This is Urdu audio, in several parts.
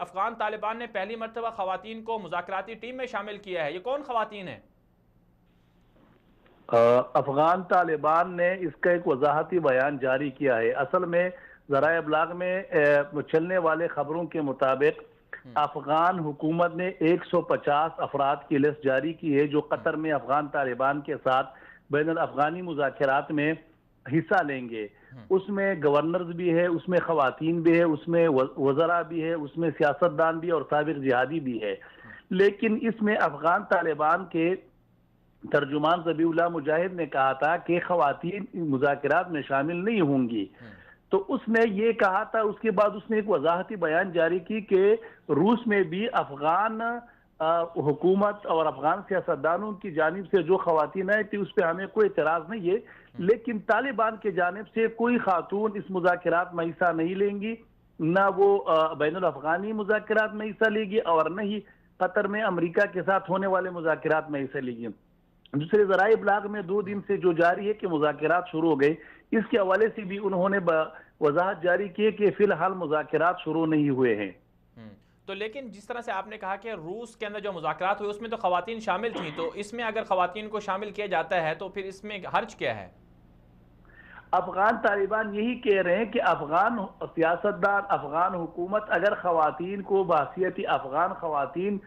افغان طالبان نے پہلی مرتبہ خواتین کو مذاکراتی ٹیم میں شامل کیا ہے، یہ کون خواتین ہیں؟ افغان طالبان نے اس کا ایک وضاحتی بیان جاری کیا ہے۔ اصل میں ذرائع ابلاغ میں چلنے والے خبروں کے مطابق افغان حکومت نے 150 افراد کی لسٹ جاری کی ہے جو قطر میں افغان طالبان کے ساتھ بین الافغانی مذاکرات میں حصہ لیں گے۔ اس میں گورنرز بھی ہے، اس میں خواتین بھی ہے، اس میں وزراء بھی ہے، اس میں سیاستدان بھی اور سابق جہادی بھی ہے۔ لیکن اس میں افغان طالبان کے ترجمان ذبیح اللہ مجاہد نے کہا تھا کہ خواتین مذاکرات میں شامل نہیں ہوں گی۔ تو اس نے یہ کہا تھا، اس کے بعد اس نے ایک وضاحتی بیان جاری کی کہ روس میں بھی افغان حکومت اور افغان سیاستدانوں کی جانب سے جو خواتین آئی تھی اس پہ ہمیں کوئی اعتراض نہیں ہے، لیکن طالبان کی جانب سے کوئی خاتون اس مذاکرات میں حصہ نہیں لیں گی، نہ وہ بین الافغانی مذاکرات میں حصہ لے گی اور نہ ہی قطر میں امریکہ کے ساتھ ہونے والے مذاکرات میں حصہ لے گی۔ دوسرے ذرائع ابلاغ میں 2 دن سے جو جاری ہے کہ مذاکرات شروع ہو گئے، اس کے حوالے سے بھی انہوں نے وضاحت جاری کی کہ فی الحال مذاکرات شروع نہیں ہوئے ہیں۔ تو لیکن جس طرح سے آپ نے کہا کہ روس کے اندر جو مذاکرات ہوئے اس میں تو خواتین شامل تھیں، تو اس میں اگر خواتین کو شامل کیا جاتا ہے تو پھر اس میں حرج کیا ہے؟ افغان طالبان یہی کہہ رہے ہیں کہ افغان سیاستدان، افغان حکومت اگر خواتین کو بحیثیت افغان خواتین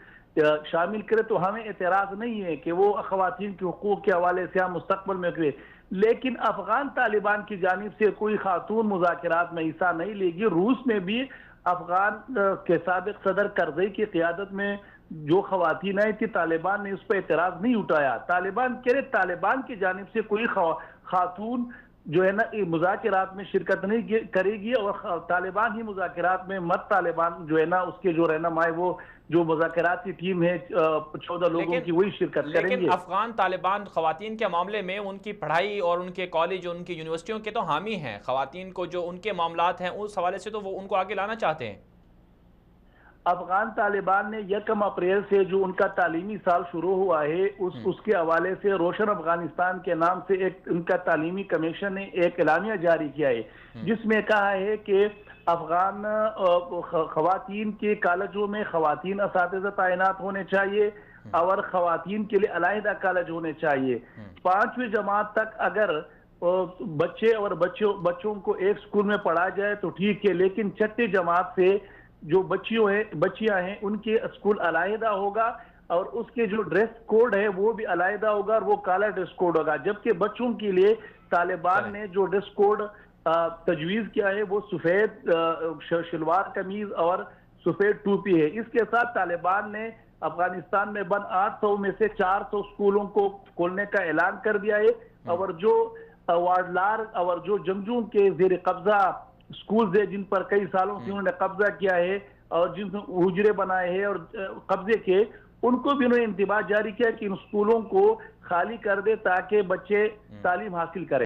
شامل کرے تو ہمیں اعتراض نہیں ہے کہ وہ خواتین کے حقوق کے حوالے سے ہم مستقبل میں کرے، لیکن افغان طالبان کی جانب سے کوئی خاتون مذاکرات میں حصہ نہیں لے گی۔ روس میں بھی افغان کے سابق صدر کرزئی کی قیادت میں جو خواتین آئی تھی، طالبان نے اس پہ اعتراض نہیں اٹھایا۔ طالبان کہہ رہے طالبان کی جانب سے کوئی خاتون جو ہے نا مذاکرات میں شرکت نہیں کرے گی، اور طالبان ہی مذاکرات میں طالبان جو ہے نا اس کے جو رہنما ہے وہ جو مذاکراتی ٹیم ہے 14 لوگوں کی وہی شرکت کریں گے۔ لیکن افغان طالبان خواتین کے معاملے میں ان کی پڑھائی اور ان کے کالج اور ان کی یونیورسٹیوں کے تو حامی ہیں، خواتین کو جو ان کے معاملات ہیں اس حوالے سے تو وہ ان کو آگے لانا چاہتے ہیں۔ افغان طالبان نے 1 اپریل سے جو ان کا تعلیمی سال شروع ہوا ہے اس کے حوالے سے روشن افغانستان کے نام سے ایک ان کا تعلیمی کمیشن نے ایک اعلامیہ جاری کیا ہے، جس میں کہا ہے کہ افغان خواتین کے کالجوں میں خواتین اساتذہ تعینات ہونے چاہیے اور خواتین کے لیے علیحدہ کالج ہونے چاہیے۔ 5ویں جماعت تک اگر بچے اور بچوں کو ایک سکول میں پڑھا جائے تو ٹھیک ہے، لیکن 6ٹھی جماعت سے جو بچیاں ہیں ان کے اسکول علیحدہ ہوگا اور اس کے جو ڈریس کوڈ ہے وہ بھی علیحدہ ہوگا اور وہ کالا ڈریس کوڈ ہوگا، جبکہ بچوں کے لیے طالبان نے جو ڈریس کوڈ تجویز کیا ہے وہ سفید شلوار قمیض اور سفید ٹوپی ہے۔ اس کے ساتھ طالبان نے افغانستان میں بند 800 میں سے 400 سکولوں کو کھولنے کا اعلان کر دیا ہے، اور جو وارڈلار اور جو جنگجوؤں کے زیر قبضہ سکولز ہیں جن پر کئی سالوں سے انہوں نے قبضہ کیا ہے اور جن سے حجرے بنائے ہیں اور قبضے کے، ان کو بھی انہوں نے انتباہ جاری کیا کہ ان سکولوں کو خالی کر دے تاکہ بچے تعلیم حاصل کریں۔